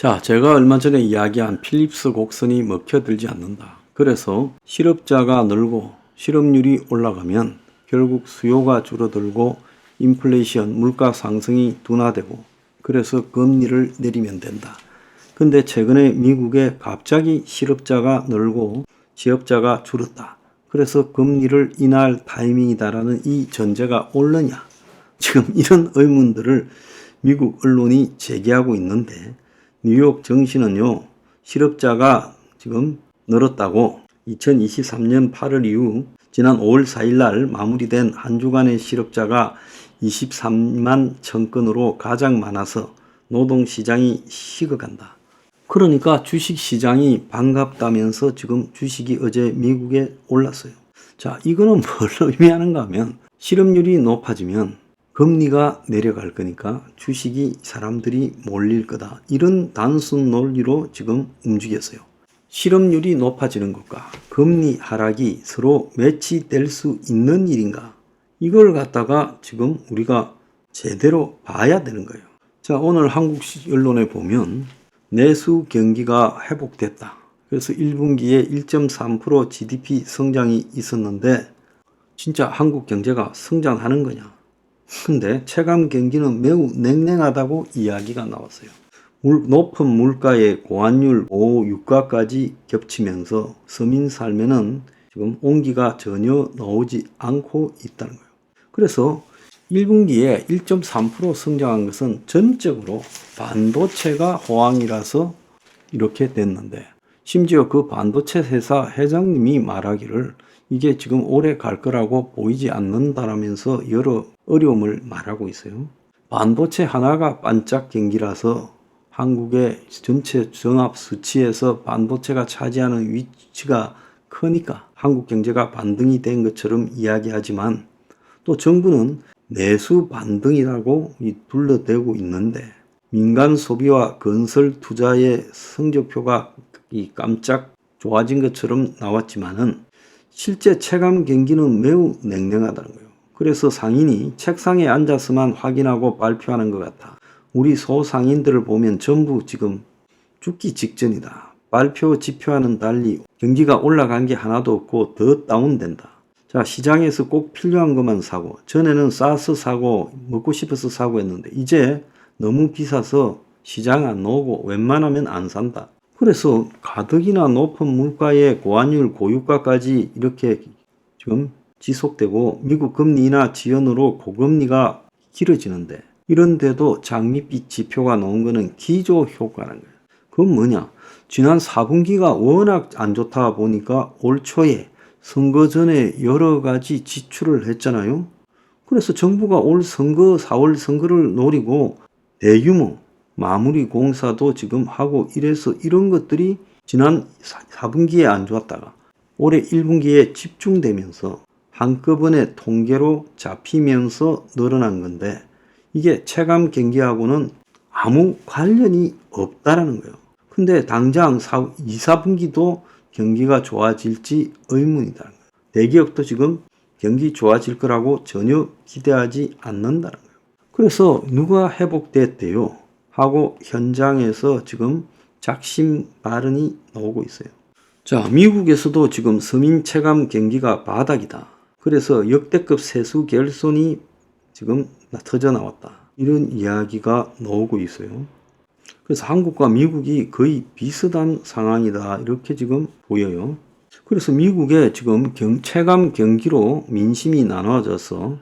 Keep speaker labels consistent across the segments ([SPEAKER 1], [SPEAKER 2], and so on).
[SPEAKER 1] 자, 제가 얼마 전에 이야기한 필립스 곡선이 먹혀들지 않는다. 그래서 실업자가 늘고 실업률이 올라가면 결국 수요가 줄어들고 인플레이션, 물가 상승이 둔화되고 그래서 금리를 내리면 된다. 근데 최근에 미국에 갑자기 실업자가 늘고 취업자가 줄었다. 그래서 금리를 인하할 타이밍이다라는 이 전제가 옳느냐? 지금 이런 의문들을 미국 언론이 제기하고 있는데 뉴욕 증시는요, 실업자가 지금 늘었다고 2023년 8월 이후 지난 5월 4일 날 마무리된 한 주간의 실업자가 23만 1000건으로 가장 많아서 노동시장이 식어간다. 그러니까 주식시장이 반갑다면서 지금 주식이 어제 미국에 올랐어요. 자, 이거는 뭘 의미하는가 하면 실업률이 높아지면 금리가 내려갈 거니까 주식이 사람들이 몰릴 거다. 이런 단순 논리로 지금 움직였어요. 실업률이 높아지는 것과 금리 하락이 서로 매치될 수 있는 일인가? 이걸 갖다가 지금 우리가 제대로 봐야 되는 거예요. 자, 오늘 한국 언론에 보면 내수 경기가 회복됐다. 그래서 1분기에 1.3% GDP 성장이 있었는데 진짜 한국 경제가 성장하는 거냐? 근데 체감 경기는 매우 냉랭하다고 이야기가 나왔어요. 높은 물가의 고환율, 고유가까지 겹치면서 서민 삶에는 지금 온기가 전혀 나오지 않고 있다는 거예요. 그래서 1분기에 1.3% 성장한 것은 전적으로 반도체가 호황이라서 이렇게 됐는데 심지어 그 반도체 회사 회장님이 말하기를 이게 지금 오래 갈 거라고 보이지 않는다라면서 여러 어려움을 말하고 있어요. 반도체 하나가 반짝 경기라서 한국의 전체 종합 수치에서 반도체가 차지하는 위치가 크니까 한국 경제가 반등이 된 것처럼 이야기하지만 또 정부는 내수 반등이라고 둘러대고 있는데 민간 소비와 건설 투자의 성적표가 깜짝 좋아진 것처럼 나왔지만은 실제 체감 경기는 매우 냉랭하다는 거예요. 그래서 상인이 책상에 앉아서만 확인하고 발표하는 것 같아. 우리 소상인들을 보면 전부 지금 죽기 직전이다. 발표 지표와는 달리 경기가 올라간 게 하나도 없고 더 다운된다. 자, 시장에서 꼭 필요한 것만 사고, 전에는 싸서 사고 먹고 싶어서 사고 했는데 이제 너무 비싸서 시장 안 나오고 웬만하면 안 산다. 그래서 가덕이나 높은 물가의 고환율, 고유가까지 이렇게 지금 지속되고 미국 금리 인하 지연으로 고금리가 길어지는데 이런데도 장밋빛 지표가 나온 거는 기저 효과라는 거예요. 그건 뭐냐? 지난 4분기가 워낙 안 좋다 보니까 올 초에 선거 전에 여러 가지 지출을 했잖아요. 그래서 정부가 올 선거, 4월 선거를 노리고 대규모 마무리 공사도 지금 하고 이래서 이런 것들이 지난 4분기에 안 좋았다가 올해 1분기에 집중되면서 한꺼번에 통계로 잡히면서 늘어난 건데 이게 체감 경기하고는 아무 관련이 없다라는 거예요. 근데 당장 2, 4분기도 경기가 좋아질지 의문이다는 거예요. 대기업도 지금 경기 좋아질 거라고 전혀 기대하지 않는다는 거예요. 그래서 누가 회복됐대요 하고 현장에서 지금 작심 발언이 나오고 있어요. 자, 미국에서도 지금 서민 체감 경기가 바닥이다. 그래서 역대급 세수 결손이 지금 터져 나왔다. 이런 이야기가 나오고 있어요. 그래서 한국과 미국이 거의 비슷한 상황이다. 이렇게 지금 보여요. 그래서 미국의 지금 체감 경기로 민심이 나눠져서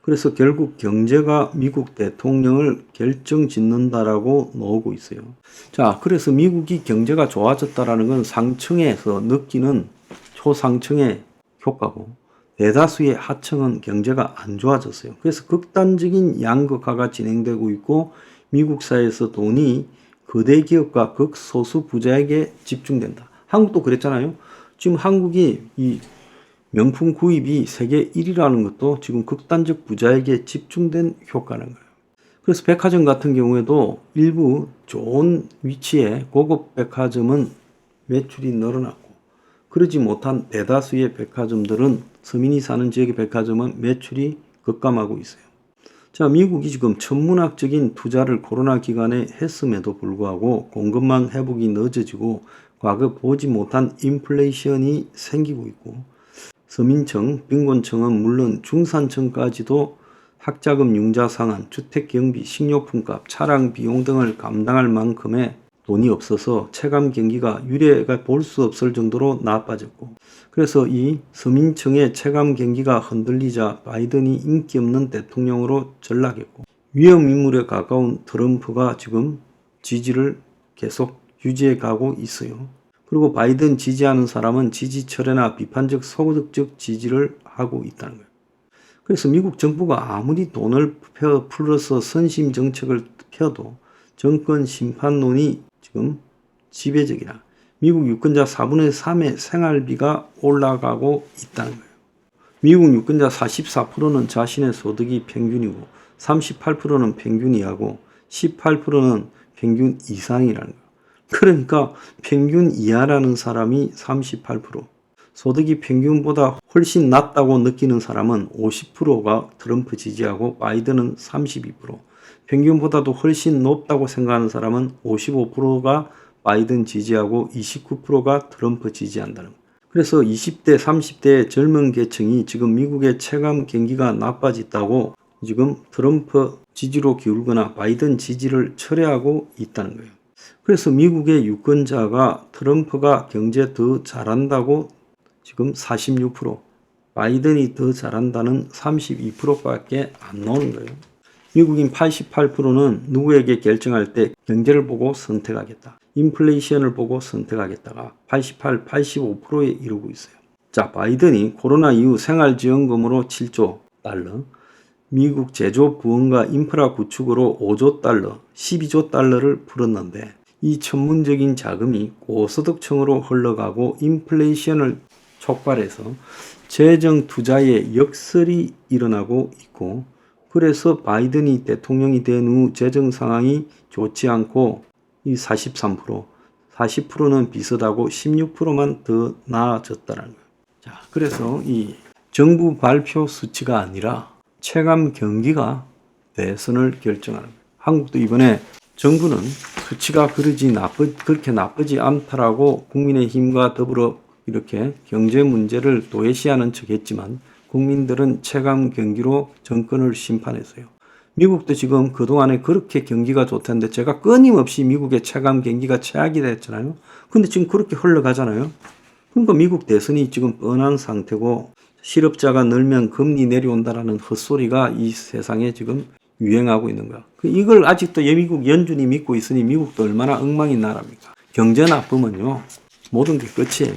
[SPEAKER 1] 그래서 결국 경제가 미국 대통령을 결정짓는다라고 나오고 있어요. 자, 그래서 미국이 경제가 좋아졌다라는 건 상층에서 느끼는 초상층의 효과고 대다수의 하층은 경제가 안 좋아졌어요. 그래서 극단적인 양극화가 진행되고 있고 미국 사회에서 돈이 거대 기업과 극소수 부자에게 집중된다. 한국도 그랬잖아요. 지금 한국이 이 명품 구입이 세계 1위라는 것도 지금 극단적 부자에게 집중된 효과는 거예요. 그래서 백화점 같은 경우에도 일부 좋은 위치에 고급 백화점은 매출이 늘어났고 그러지 못한 대다수의 백화점들은 서민이 사는 지역의 백화점은 매출이 급감하고 있어요. 자, 미국이 지금 천문학적인 투자를 코로나 기간에 했음에도 불구하고 공급망 회복이 늦어지고 과거 보지 못한 인플레이션이 생기고 있고, 서민층, 빈곤층은 물론 중산층까지도 학자금 융자 상한, 주택 경비, 식료품값, 차량 비용 등을 감당할 만큼의 돈이 없어서 체감 경기가 유례가 볼 수 없을 정도로 나빠졌고, 그래서 이 서민층의 체감 경기가 흔들리자 바이든이 인기 없는 대통령으로 전락했고, 위험 인물에 가까운 트럼프가 지금 지지를 계속 유지해 가고 있어요. 그리고 바이든 지지하는 사람은 지지철회나 비판적 소극적 지지를 하고 있다는 거예요. 그래서 미국 정부가 아무리 돈을 풀어서 선심 정책을 펴도 정권 심판론이 지금 지배적이라 미국 유권자 4분의 3의 생활비가 올라가고 있다는 거예요. 미국 유권자 44%는 자신의 소득이 평균이고 38%는 평균 이하고 18%는 평균 이상이라는 거예요. 그러니까 평균 이하라는 사람이 38%, 소득이 평균보다 훨씬 낮다고 느끼는 사람은 50%가 트럼프 지지하고 바이든은 32%, 평균보다도 훨씬 높다고 생각하는 사람은 55%가 바이든 지지하고 29%가 트럼프 지지한다는 거예요. 그래서 20대, 30대의 젊은 계층이 지금 미국의 체감 경기가 나빠졌다고 지금 트럼프 지지로 기울거나 바이든 지지를 철회하고 있다는 거예요. 그래서 미국의 유권자가 트럼프가 경제 더 잘한다고 지금 46%, 바이든이 더 잘한다는 32%밖에 안 나오는 거예요. 미국인 88%는 누구에게 결정할 때 경제를 보고 선택하겠다, 인플레이션을 보고 선택하겠다가 88, 85%에 이르고 있어요. 자, 바이든이 코로나 이후 생활지원금으로 7조 달러, 미국 제조 부흥과 인프라 구축으로 5조 달러, 12조 달러를 풀었는데 이 천문적인 자금이 고소득층으로 흘러가고 인플레이션을 촉발해서 재정 투자에 역설이 일어나고 있고, 그래서 바이든이 대통령이 된 후 재정 상황이 좋지 않고 이 43%, 40%는 비슷하고 16%만 더 나아졌다는 거예요. 자, 그래서 이 정부 발표 수치가 아니라 체감 경기가 대선을 결정하는 거예요. 한국도 이번에 정부는 수치가 그렇게 나쁘지 않다라고 국민의힘과 더불어 이렇게 경제 문제를 도외시하는 척 했지만 국민들은 체감 경기로 정권을 심판했어요. 미국도 지금 그동안에 그렇게 경기가 좋다는데 제가 끊임없이 미국의 체감 경기가 최악이다 했잖아요. 근데 지금 그렇게 흘러가잖아요. 그러니까 미국 대선이 지금 뻔한 상태고 실업자가 늘면 금리 내려온다라는 헛소리가 이 세상에 지금 유행하고 있는 거야. 이걸 아직도 미국 연준이 믿고 있으니 미국도 얼마나 엉망인 나라입니까? 경제 나쁘면요 모든 게 끝이에요.